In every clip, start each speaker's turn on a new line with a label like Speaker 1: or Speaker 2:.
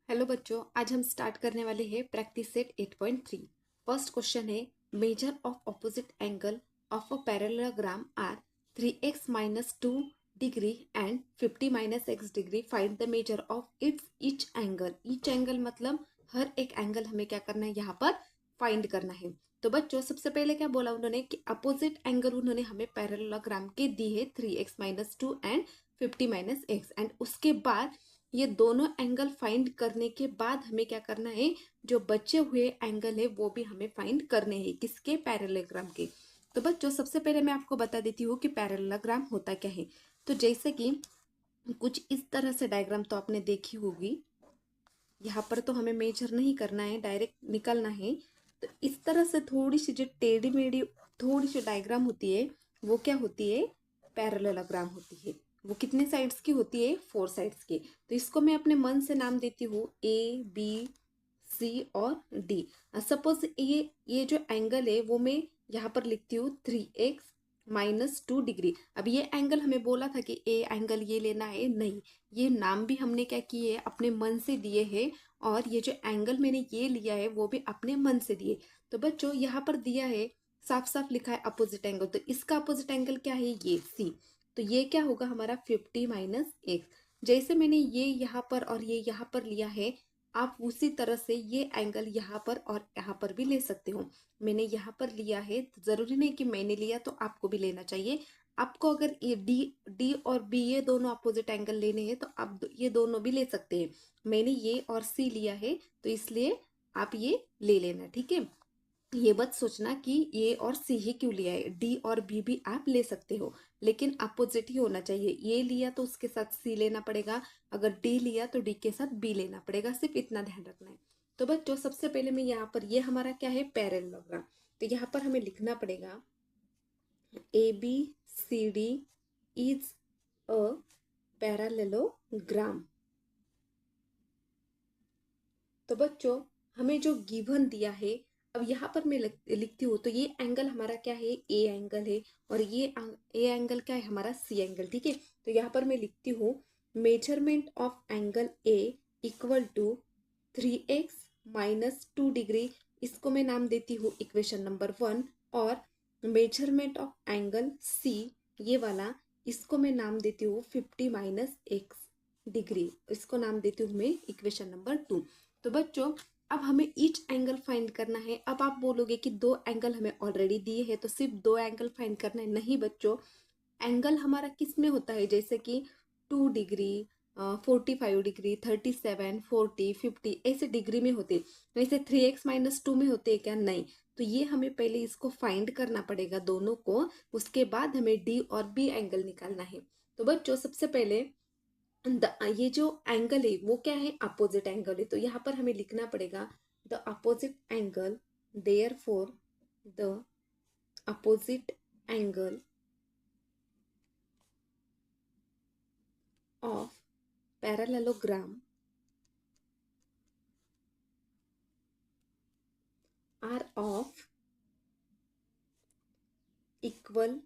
Speaker 1: Hello बच्चों, आज हम स्टार्ट करने वाले हैं प्रैक्टिस सेट 8.3। फर्स्ट क्वेश्चन है measure of opposite angle of a parallelogram are 3x minus 2 degree and 50 minus x degree. Find the measure of its each angle. Each angle मतलब हर एक एंगल हमें क्या करना है, यहाँ पर फाइंड करना है। तो बच्चों सबसे पहले क्या बोला उन्होंने कि अपोजिट एंगल उन्होंने हमें पैरेललोग्राम के दी है 3x minus 2 and 50 minus x। And उसके बाद ये दोनों एंगल फाइंड करने के बाद हमें क्या करना है, जो बचे हुए एंगल है वो भी हमें फाइंड करने हैं, किसके, पैरेललोग्राम के। तो बच्चों सबसे पहले मैं आपको बता देती हूँ कि पैरेललोग्राम होता क्या है। तो जैसे कि कुछ इस तरह से डायग्राम तो आपने देखी होगी। यहाँ पर तो हमें मेजर नहीं करना है, डायरेक्ट निकलना है। तो इस तरह से थोड़ी सी जो टेढ़ी मेढ़ी थोड़ी सी डायग्राम होती है वो क्या होती है, पैरेललोग्राम होती है। वो कितने साइड्स की होती है, 4 साइड्स की। तो इसको मैं अपने मन से नाम देती हूँ A B C और D। सपोज ये जो एंगल है वो मैं यहाँ पर लिखती हूँ 3x माइनस 2 डिग्री। अब ये एंगल हमें बोला था कि ए एंगल ये लेना है, नहीं, ये नाम भी हमने क्या किए, अपने मन से दिए हैं। और ये जो एंगल मैंने ये लिया है वो भी अपने मन से दिए। तो बच्चों यहाँ पर दिया है, साफ साफ लिखा है अपोजिट एंगल। तो इसका अपोजिट एंगल क्या है, ये C। तो ये क्या होगा हमारा 50 माइनस x। जैसे मैंने ये यहाँ पर और ये यहाँ पर लिया है, आप उसी तरह से ये एंगल यहाँ पर और यहाँ पर भी ले सकते हो। मैंने यहाँ पर लिया है, तो जरूरी नहीं कि मैंने लिया तो आपको भी लेना चाहिए। आपको अगर ये डी और बी ये दोनों अपोजिट एंगल लेने हैं तो आप ये दोनों भी ले सकते हैं। मैंने ये और सी लिया है तो इसलिए आप ये ले लेना, ठीक है। ये मत सोचना कि ये और सी ही क्यों लिया है, डी और बी भी आप ले सकते हो, लेकिन अपोजिट ही होना चाहिए। ये लिया तो उसके साथ सी लेना पड़ेगा, अगर डी लिया तो डी के साथ बी लेना पड़ेगा, सिर्फ इतना ध्यान रखना है। तो बच्चों सबसे पहले मैं यहाँ पर, ये हमारा क्या है, पैरेललोग्राम। तो यहाँ पर हमें लिखना पड़ेगा ABCD इज अ पैरेललोग्राम। तो बच्चों हमें जो गिवन दिया है, अब यहाँ पर मैं लिखती हूँ, तो ये एंगल हमारा क्या है, ए एंगल है। और ये ए एंगल क्या है, हमारा सी एंगल, ठीक है। तो यहाँ पर मैं लिखती हूँ measurement of angle A equal to 3x minus 2 degree. इसको मैं नाम देती हूँ इक्वेशन नंबर 1। और मेजरमेंट ऑफ एंगल सी, ये वाला, इसको मैं नाम देती हूँ 50 माइनस x डिग्री। इसको नाम देती हूँ मैं इक्वेशन नंबर 2। तो बच्चों अब हमें ईच एंगल फाइंड करना है। अब आप बोलोगे कि दो एंगल हमें ऑलरेडी दिए हैं तो सिर्फ दो एंगल फाइंड करना है, नहीं बच्चों। एंगल हमारा किस में होता है, जैसे कि 2 डिग्री, 45 डिग्री, 37, 40, 50 ऐसे डिग्री में होते हैं। वैसे 3x-2 में होते हैं क्या, नहीं। तो ये हमें पहले इसको फाइंड करना पड़ेगा दोनों को, उसके बाद हमें डी और बी एंगल निकालना है। तो बच्चों सबसे पहले ये जो एंगल है वो क्या है, अपोजिट एंगल है। तो यहाँ पर हमें लिखना पड़ेगा the opposite angle, therefore the opposite angle of parallelogram are of equal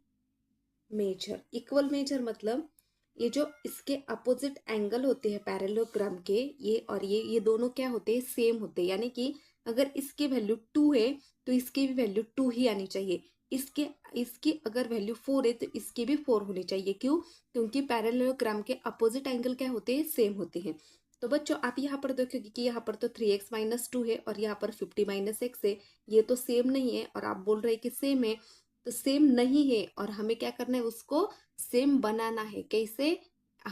Speaker 1: measure. Equal measure मतलब ये जो इसके अपोजिट एंगल होते हैं पैरेललोग्राम के, ये और ये दोनों क्या होते हैं, सेम होते हैं। यानी कि अगर इसकी वैल्यू 2 है तो इसकी भी वैल्यू 2 ही आनी चाहिए। इसके इसकी अगर वैल्यू 4 है तो इसकी भी 4 होनी चाहिए। क्यों, क्योंकि पैरेललोग्राम के अपोजिट एंगल क्या होते हैं, सेम होते हैं। तो बच्चों आप यहाँ पर देखोगे कि यहाँ पर तो 3x-2 है और यहाँ पर 50 - x है। ये तो सेम नहीं है और आप बोल रहे हैं कि सेम है। तो सेम नहीं है और हमें क्या करना है, उसको सेम बनाना है। कैसे,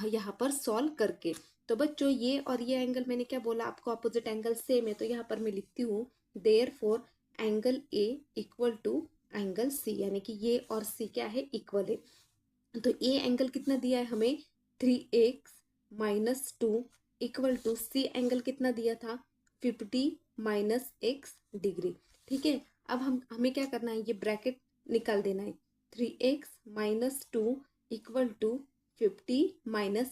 Speaker 1: यहाँ पर सॉल्व करके। तो बच्चों ये और ये एंगल मैंने क्या बोला आपको, अपोजिट एंगल सेम है। तो यहाँ पर मैं लिखती हूँ therefore angle A equal to angle C, यानी कि ये और सी क्या है, इक्वल है। तो ए एंगल कितना दिया है हमें, 3x-2 equal to C angle कितना दिया था, 50 - x डिग्री, ठीक है। अब हमें क्या करना है, ये ब्रैकेट निकाल देना है। 3x-2 equal to 50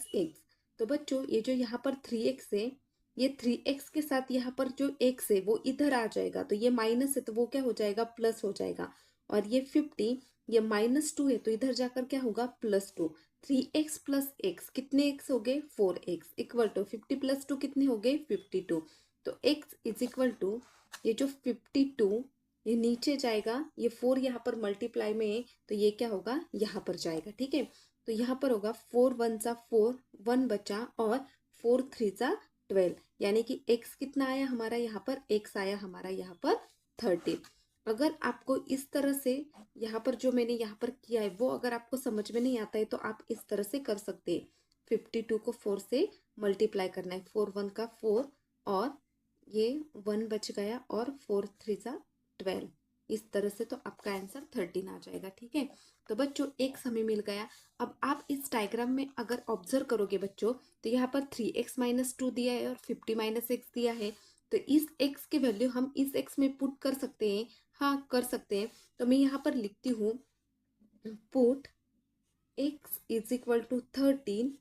Speaker 1: - x। तो बच्चों ये जो यहाँ पर 3x है, ये 3x के साथ यहाँ पर जो x है वो इधर आ जाएगा। तो ये माइनस है तो वो क्या हो जाएगा, प्लस हो जाएगा। और ये 50, ये -2 है तो इधर जाकर क्या होगा, +2। 3x प्लस एक्स, कितने एक्स हो गए 4x, इक्वल टू 50 प्लस 2 कितने हो गए 52। तो x इज इक्वल टू ये जो 52 ये नीचे जाएगा, ये 4 यहाँ पर मल्टीप्लाई में है तो ये क्या होगा यहाँ पर जाएगा। ठीक है, तो यहाँ पर होगा 4 1 सा 4, 1 बचा और 4 3 सा 12, यानी कि x कितना आया हमारा यहाँ पर, x आया हमारा यहाँ पर 30। अगर आपको इस तरह से यहाँ पर जो मैंने यहाँ पर किया है वो अगर आपको समझ में नहीं आता है तो आप इस तरह से कर सकते हैं। 52 को 4 से मल्टीप्लाई करना है, 4 1 का 4 और ये 1 बच गया और 4 3 सा 12, इस तरह से तो आपका आंसर 13 आ जाएगा। ठीक है, तो बच्चों एक हमें मिल गया। अब आप इस डायग्राम में अगर ऑब्जर्व करोगे बच्चों तो यहाँ पर 3x माइनस 2 दिया है और 50 माइनस एक्स दिया है, तो इस x की वैल्यू हम इस x में पुट कर सकते हैं। हाँ कर सकते हैं, तो मैं यहाँ पर लिखती हूँ put x is equal to 13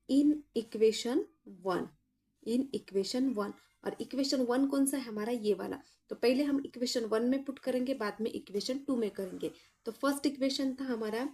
Speaker 1: in equation 1, in equation 1। और इक्वेशन 1 कौन सा है हमारा, ये वाला। तो पहले हम इक्वेशन 1 में पुट करेंगे, बाद में इक्वेशन 2 में करेंगे। तो फर्स्ट इक्वेशन था हमारा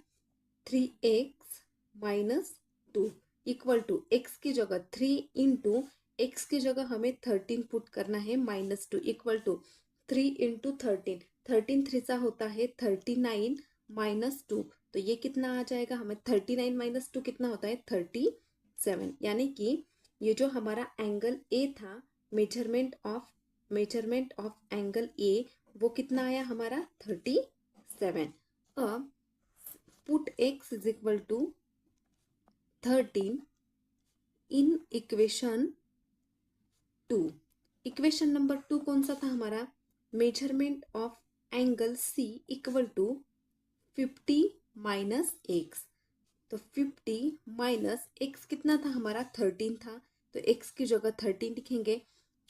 Speaker 1: 3x minus 2 equal to x की जगह 3 इंटू एक्स की जगह हमें 13 पुट करना है माइनस 2 इक्वल टू 3 इंटू 13, 13 3 सा होता है 39 माइनस 2, तो ये कितना आ जाएगा हमें, 39 माइनस 2 कितना होता है 37। यानी कि ये जो हमारा एंगल ए था, मेजरमेंट ऑफ एंगल ए, वो कितना आया हमारा 37। अब put x is equal to 13 in equation 2। Equation number 2 कौन सा था हमारा, measurement of angle C equal to 50 minus x. तो 50 माइनस एक्स कितना था हमारा 13 था, तो एक्स की जगह 13 लिखेंगे।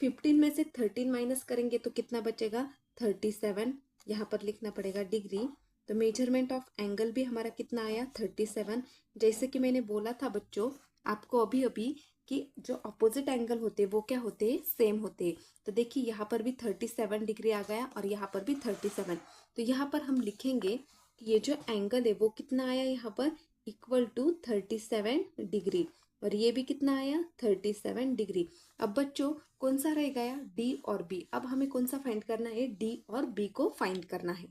Speaker 1: 15 में से 13 माइनस करेंगे तो कितना बचेगा 37, यहाँ पर लिखना पड़ेगा डिग्री। तो मेजरमेंट ऑफ एंगल भी हमारा कितना आया 37। जैसे कि मैंने बोला था बच्चों आपको अभी अभी कि जो अपोजिट एंगल होते हैं वो क्या होते हैं, सेम होते हैं। तो देखिए यहाँ पर भी 37 डिग्री आ गया और यहाँ पर भी 37। तो यहाँ पर हम लिखेंगे कि ये जो एंगल है वो कितना आया यहाँ पर, इक्वल टू 37 डिग्री, और ये भी कितना आया 37 डिग्री। अब बच्चों कौन सा रह गया, डी और बी। अब हमें कौन सा फाइंड करना है, डी और बी को फाइंड करना है।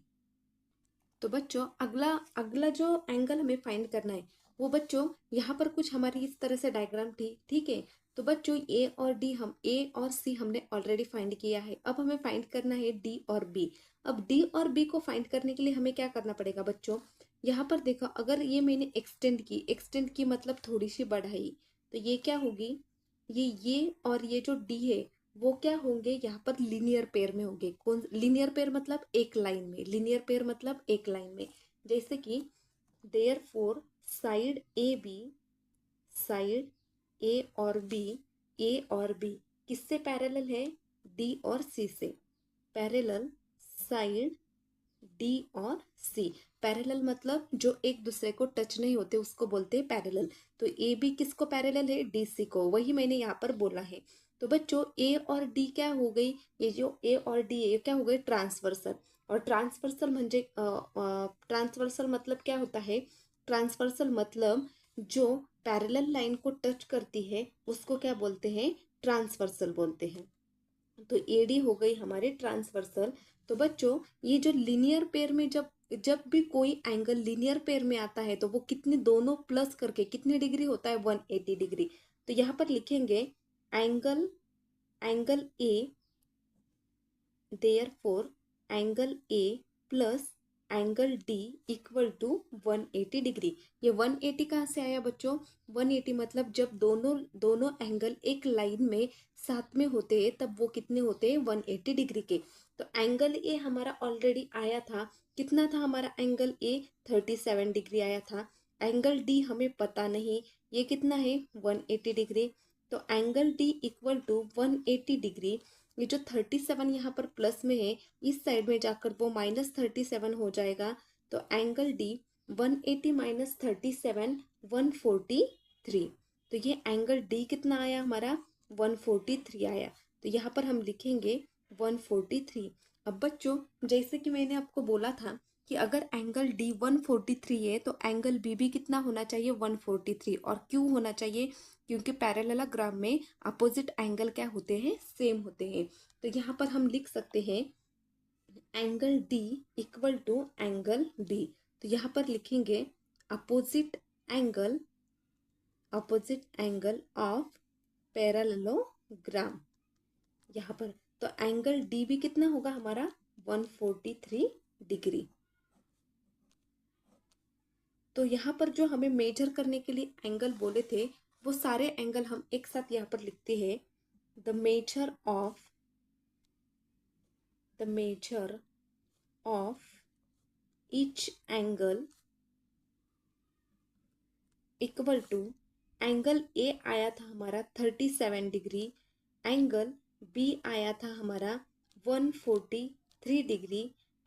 Speaker 1: तो बच्चों अगला अगला जो एंगल हमें फाइंड करना है वो बच्चों यहाँ पर कुछ हमारी इस तरह से डायग्राम थी। ठीक है, तो बच्चों ए और डी, हम ए और सी हमने ऑलरेडी फाइंड किया है। अब हमें फाइंड करना है डी और बी। अब डी और बी को फाइंड करने के लिए हमें क्या करना पड़ेगा बच्चों, यहाँ पर देखो अगर ये मैंने एक्सटेंड की मतलब थोड़ी सी बढ़ाई, तो ये क्या होगी, ये और ये जो डी है वो क्या होंगे यहाँ पर लीनियर पेयर में होंगे। कौन लीनियर पेयर मतलब एक लाइन में, लीनियर पेयर मतलब एक लाइन में। जैसे कि therefore side A B, side A और बी किससे पैरेलल है, डी और सी से। पैरेलल साइड डी और सी, पैरेलल मतलब जो एक दूसरे को टच नहीं होते उसको बोलते हैं पैरेलल। तो ए बी किसको पैरेलल है, डी सी को, वही मैंने यहाँ पर बोला है। तो बच्चों ए और डी क्या हो गई, ये जो ए और डी है क्या हो गई ट्रांसवर्सल। और ट्रांसवर्सल म्हणजे ट्रांसवर्सल मतलब क्या होता है, ट्रांसवर्सल मतलब जो पैरेलल लाइन को टच करती है उसको क्या बोलते हैं, ट्रांसवर्सल बोलते हैं। तो एडी हो गई हमारे ट्रांसवर्सल। तो बच्चों ये जो लीनियर पेयर में जब जब भी कोई एंगल लीनियर पेयर में आता है तो वो कितने, दोनों प्लस करके कितने डिग्री होता है 180 डिग्री। तो यहाँ पर लिखेंगे angle angle A, therefore angle A plus angle D equal to 180 degree. ये 180 कहाँ से आया बच्चों, 180 मतलब जब दोनों दोनों एंगल एक लाइन में साथ में होते हैं तब वो कितने होते हैं 180 डिग्री के। तो एंगल ए हमारा ऑलरेडी आया था, कितना था हमारा एंगल ए 37 डिग्री आया था। एंगल डी हमें पता नहीं, ये कितना है 180 डिग्री। तो angle D equal to 180 degree. ये जो 37 यहाँ पर प्लस में है इस साइड में जाकर वो -37 हो जाएगा। तो एंगल डी 180 माइनस 37 143। तो ये एंगल डी कितना आया हमारा 143 आया। तो यहाँ पर हम लिखेंगे 143। अब बच्चों जैसे कि मैंने आपको बोला था कि अगर एंगल डी 143 है तो एंगल बी भी कितना होना चाहिए 143। और क्यों होना चाहिए? क्योंकि पैरेललोग्राम में अपोजिट एंगल क्या होते हैं? सेम होते हैं। तो यहाँ पर हम लिख सकते हैं angle D equal to angle D. तो यहाँ पर लिखेंगे अपोजिट एंगल ऑफ पैरेललोग्राम यहाँ पर। तो एंगल डी भी कितना होगा हमारा 143 डिग्री। तो यहाँ पर जो हमें मेजर करने के लिए एंगल बोले थे वो सारे एंगल हम एक साथ यहाँ पर लिखते हैं। The measure of each angle equal to angle A आया था हमारा 37 डिग्री, एंगल बी आया था हमारा 143 डिग्री,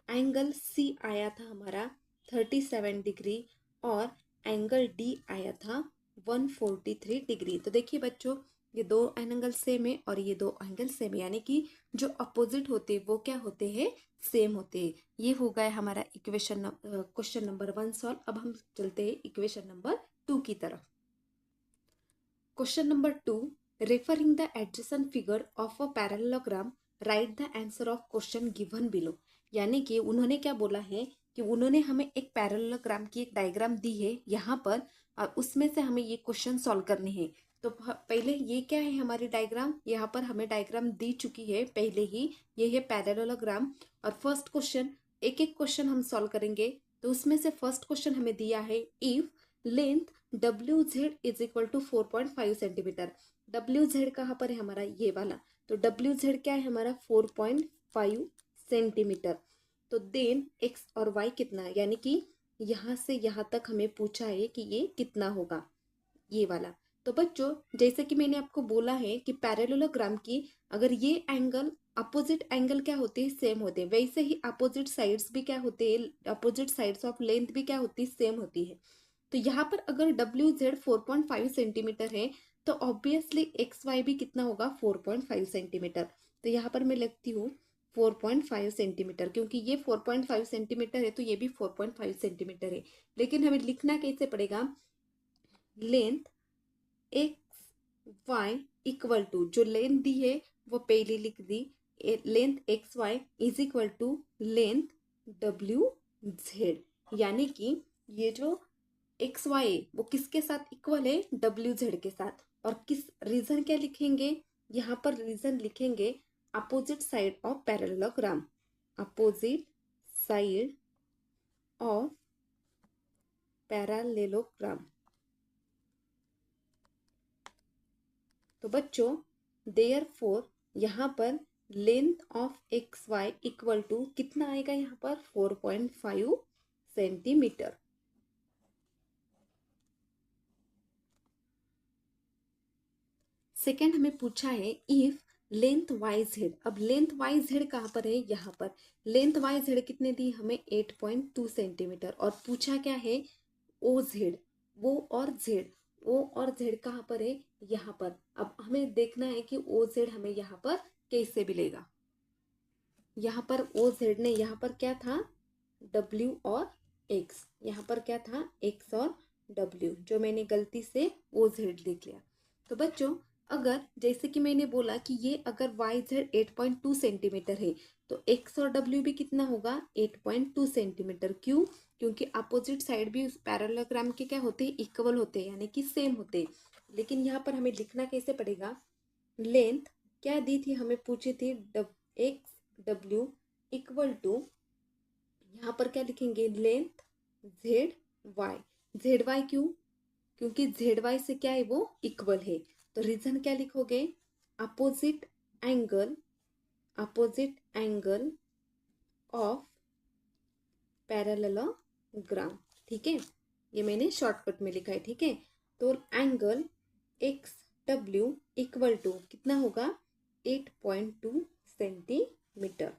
Speaker 1: एंगल सी आया था हमारा 37 डिग्री और एंगल डी आया था 143 डिग्री। तो देखिए बच्चों, ये दो एंगल सेम है और ये दो एंगल सेम है, यानी कि जो अपोजिट होते हैं वो क्या होते हैं? सेम होते हैं। ये हो गया हमारा क्वेश्चन नंबर 1 सॉल्व। अब हम चलते हैं इक्वेशन नंबर 2 की तरफ। Question number 2, referring the adjacent figure of a parallelogram right the answer of question given below. यानी कि उन्होंने क्या बोला है कि उन्होंने हमें एक पैरेललोग्राम की एक डायग्राम दी है यहाँ पर, और उसमें से हमें ये क्वेश्चन सॉल्व करने हैं। तो पहले ये क्या है हमारी डायग्राम, यहाँ पर हमें डायग्राम दी चुकी है पहले ही, ये है पैरेललोग्राम। और फर्स्ट क्वेश्चन, एक एक क्वेश्चन हम सॉल्व करेंगे। तो उसमें से फर्स्ट क्वेश्चन हमें दिया है if length WZ is equal to 4.5 centimetre. WZ कहाँ पर है हमारा? ये वाला। तो WZ क्या है हमारा? 4.5 सेंटीमीटर। तो देन x और y कितना है, यानी कि यहाँ से यहाँ तक हमें पूछा है कि ये कितना होगा, ये वाला। तो बच्चों, जैसे कि मैंने आपको बोला है कि पैरेललोग्राम की अगर ये एंगल अपोजिट एंगल क्या होते हैं? सेम होते हैं। वैसे ही अपोजिट साइड्स भी क्या होते हैं? अपोजिट साइड्स ऑफ लेंथ भी क्या होती है? सेम होती है। तो यहाँ पर अगर WZ 4.5 सेंटीमीटर है तो ऑब्वियसली XY भी कितना होगा? 4.5 सेंटीमीटर। तो यहाँ पर मैं लिखती हूँ 4.5 सेंटीमीटर, क्योंकि ये 4.5 सेंटीमीटर है तो ये भी 4.5 सेंटीमीटर है। लेकिन हमें लिखना कैसे पड़ेगा? लेंथ XY इक्वल टू, जो लेंथ दी है वो पहले लिख दी, length XY is equal to length WZ। यानी कि ये जो XY वो किसके साथ इक्वल है? WZ के साथ। और किस रीजन क्या लिखेंगे? यहाँ पर रीजन लिखेंगे opposite side of parallelogram, opposite side of parallelogram. तो बच्चों, देयरफॉर यहाँ पर length of XY equal to कितना आएगा? यहाँ पर 4.5 सेंटीमीटर। सेकेंड हमें पूछा है इफ लेंथ YZ। अब लेंथ YZ कहाँ पर है? यहाँ पर। लेंथ YZ कितने दी हमें? 8.2 सेंटीमीटर। और पूछा क्या है? OZ, वो और Z। O और Z कहाँ पर है? यहाँ पर। अब हमें देखना है कि OZ हमें यहाँ पर कैसे मिलेगा। यहाँ पर OZ ने यहाँ पर क्या था? W और X। यहाँ पर क्या था? X और W, जो मैंने गलती से OZ लिख लिया। तो बच्चों, अगर जैसे कि मैंने बोला कि ये अगर YZ 8.2 सेंटीमीटर है तो X और W भी कितना होगा? 8.2 सेंटीमीटर। क्यों? क्योंकि अपोजिट साइड भी उस पैरेललोग्राम के क्या होते हैं? इक्वल होते हैं, यानी कि सेम होते हैं। लेकिन यहाँ पर हमें लिखना कैसे पड़ेगा? लेंथ क्या दी थी हमें? पूछी थी XW इक्वल टू, यहाँ पर क्या लिखेंगे? Length ZY। ZY क्यों? क्योंकि ZY से क्या है? वो इक्वल है। तो रीजन क्या लिखोगे? Opposite angle of parallelogram. ठीक है, ये मैंने शॉर्टकट में लिखा है। ठीक है, तो एंगल XW इक्वल टू कितना होगा? 8.2 centimetre.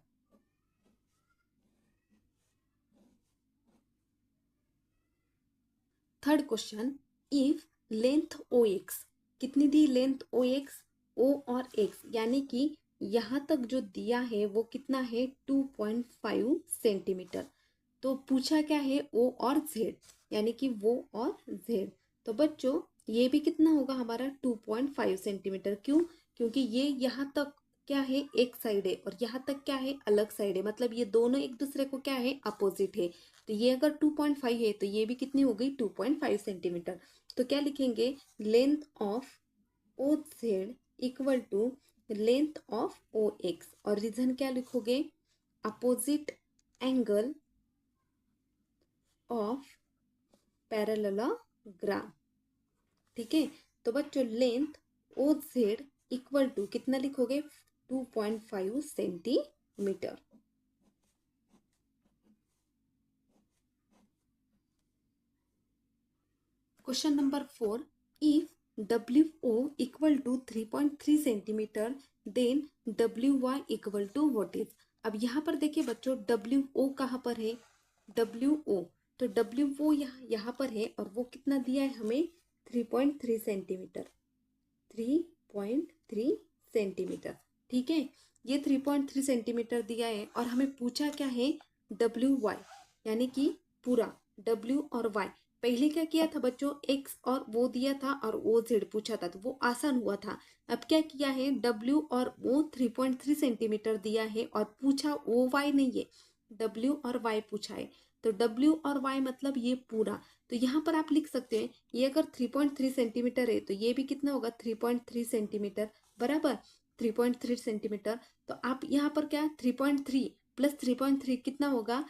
Speaker 1: Third question, if length OX कितनी दी? लेंथ OX, O और X, यानी कि यहाँ तक जो दिया है वो कितना है? 2.5 सेंटीमीटर। तो पूछा क्या है, ओ और जेड, यानी कि वो और जेड। तो बच्चों ये भी कितना होगा हमारा 2.5 सेंटीमीटर। क्यों? क्योंकि ये यहाँ तक क्या है, एक साइड है, और यहाँ तक क्या है, अलग साइड है, मतलब ये दोनों एक दूसरे को क्या है, अपोजिट है। तो ये अगर 2.5 है तो ये भी कितनी हो गई, 2.5 सेंटीमीटर। तो क्या लिखेंगे, length of O Z equal to length of O X, और रीजन क्या लिखोगे, अपोजिट एंगल ऑफ पैरेललोग्राम। ठीक है, तो बच्चों length O Z equal to कितना लिखोगे, 2.5 centimetre. Question number 4, if W O equal to 3.3 centimetre then W Y equal to what is. अब यहाँ पर देखिए बच्चों, डब्ल्यू ओ कहाँ पर है, डब्ल्यू ओ, तो डब्ल्यू ओ यहाँ पर है, और वो कितना दिया है हमें, 3.3 सेंटीमीटर, 3.3 सेंटीमीटर। ठीक है, ये 3.3 सेंटीमीटर दिया है, और हमें पूछा क्या है, डब्ल्यू वाई, यानी कि पूरा डब्ल्यू और वाई। पहले क्या किया था बच्चों, एक्स और वो दिया था, और ओ जेड पूछा था, तो वो आसान हुआ था। अब क्या किया है, डब्ल्यू और ओ 3.3 सेंटीमीटर दिया है, और पूछा ओ वाई नहीं है, डब्ल्यू और वाई पूछा है। तो डब्ल्यू और वाई मतलब ये पूरा। तो यहाँ पर आप लिख सकते हैं, ये अगर 3.3 सेंटीमीटर है तो ये भी कितना होगा, 3.3 सेंटीमीटर, बराबर 3.3 सेंटीमीटर। तो आप यहाँ पर क्या, 3.3 प्लस 3.3 कितना होगा,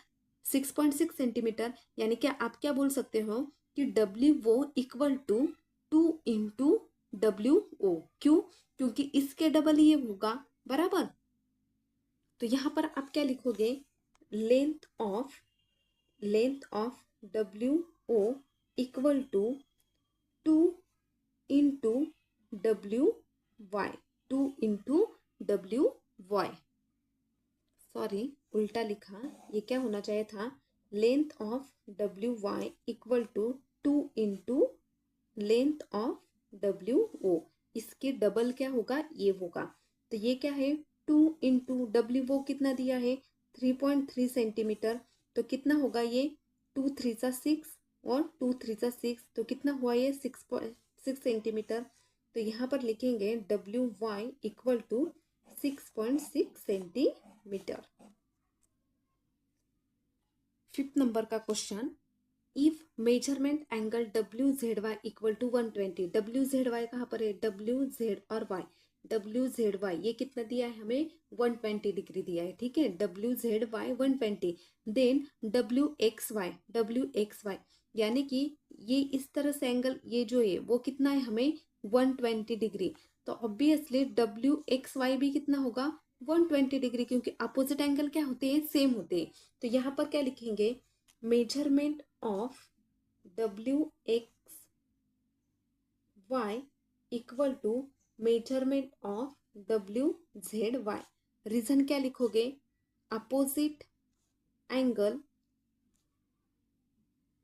Speaker 1: 6.6 सेंटीमीटर। यानी कि आप क्या बोल सकते हो कि W O equal to 2 × WO। क्यों? क्योंकि इसके डबल ये होगा, बराबर। तो यहाँ पर आप क्या लिखोगे, length of WO equal to 2 × WY, 2 × WY, sorry उल्टा लिखा, ये क्या होना चाहिए था, length of WY equal to 2 × length of WO, इसके डबल क्या होगा, ये होगा। तो ये क्या है, 2 × WO कितना दिया है, 3.3 सेंटीमीटर। तो कितना होगा ये, 2 3 6 और 2 3 6, तो कितना हुआ ये, 6.6 सेंटीमीटर। तो यहाँ पर लिखेंगे WY equal to 6.6 centimetre. 5th नंबर का question, if measurement angle W Z Y equal to 120, W Z Y कहाँ पर है, डब्ल्यू जेड और वाई, डब्ल्यू जेड वाई ये कितना दिया है हमें, 120 डिग्री दिया है। ठीक है, W Z Y 120, then W X Y, यानी कि ये इस तरह से एंगल ये जो है वो कितना है हमें, 120 डिग्री। तो ऑब्वियसली डब्ल्यू एक्स वाई भी कितना होगा, 120 डिग्री, क्योंकि अपोजिट एंगल क्या होते हैं, सेम होते हैं। तो यहाँ पर क्या लिखेंगे, measurement of WX Y equal to measurement of WZ Y। Reason क्या लिखोगे, अपोजिट एंगल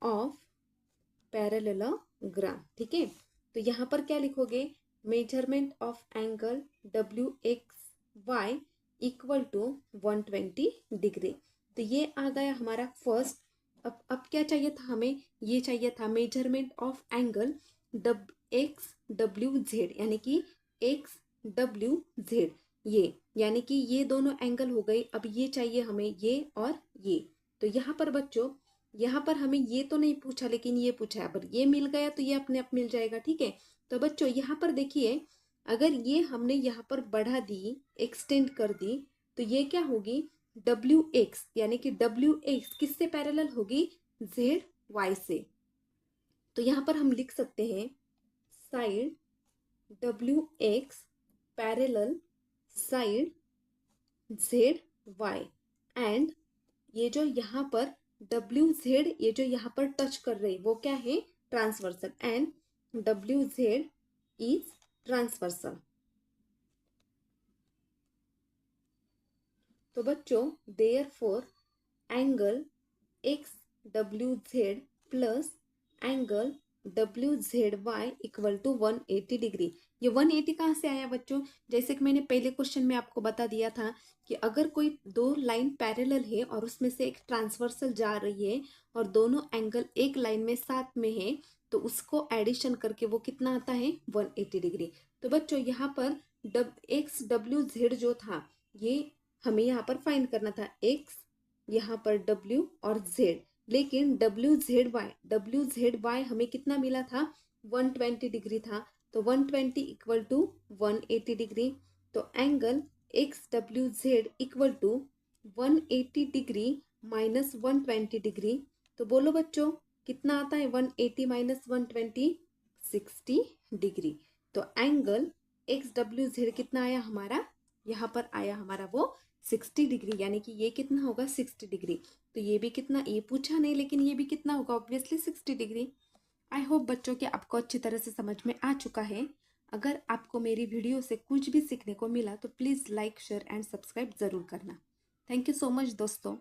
Speaker 1: ऑफ पैरेललोग्राम। ठीक है, तो यहाँ पर क्या लिखोगे, measurement of angle WXY equal to 120 degree. तो ये आ गया हमारा फर्स्ट। अब क्या चाहिए था हमें, ये चाहिए था मेजरमेंट ऑफ एंगल XWZ, यानी कि XWZ, ये यानी कि ये दोनों एंगल हो गए। अब ये चाहिए हमें, ये और ये। तो यहाँ पर बच्चों, यहाँ पर हमें ये तो नहीं पूछा, लेकिन ये पूछा है, पर ये मिल गया तो ये अपने आप मिल जाएगा। ठीक है, तो बच्चों यहाँ पर देखिए, अगर ये हमने यहाँ पर बढ़ा दी, एक्सटेंड कर दी, तो ये क्या होगी, WX, यानी कि WX किससे पैरेलल होगी, ZY से। तो यहाँ पर हम लिख सकते हैं, side WX parallel side ZY, and ये जो यहाँ पर WZ, ये जो यहाँ पर टच कर रही वो क्या है, transversal, and WZ is transversal. तो बच्चों therefore angle XWZ plus angle WZY equal to 180 degree, ये 180 कहाँ से आया बच्चों? जैसे कि मैंने पहले क्वेश्चन में आपको बता दिया था कि अगर कोई दो लाइन पैरेलल है और उसमें से एक ट्रांसवर्सल जा रही है और दोनों एंगल एक लाइन में साथ में है, तो उसको एडिशन करके वो कितना आता है? 180 डिग्री। तो बच्चों यहाँ पर एक्स डब्ल्यू जेड जो था, ये हमें यहाँ पर फाइंड करना था। एक्स, यहाँ पर डब्ल्यू और जेड, लेकिन डब्ल्यू जेड वाई हमें कितना मिला था? 120 डिग्री था। तो 120 इक्वल टू 180 डिग्री। तो angle X W Z equal to 180 degree minus 120 degree. तो बोलो बच्चों कितना आता है? 180 माइनस 120, 60 डिग्री। तो एंगल एक्स डब्ल्यू जेड कितना आया हमारा? यहाँ पर आया हमारा वो 60 डिग्री, यानी कि ये कितना होगा? 60 डिग्री। तो ये भी कितना, ये पूछा नहीं लेकिन ये भी कितना होगा? Obviously 60 degree. आई होप बच्चों कि आपको अच्छी तरह से समझ में आ चुका है। अगर आपको मेरी वीडियो से कुछ भी सीखने को मिला तो please like share and subscribe ज़रूर करना। थैंक यू सो मच दोस्तों।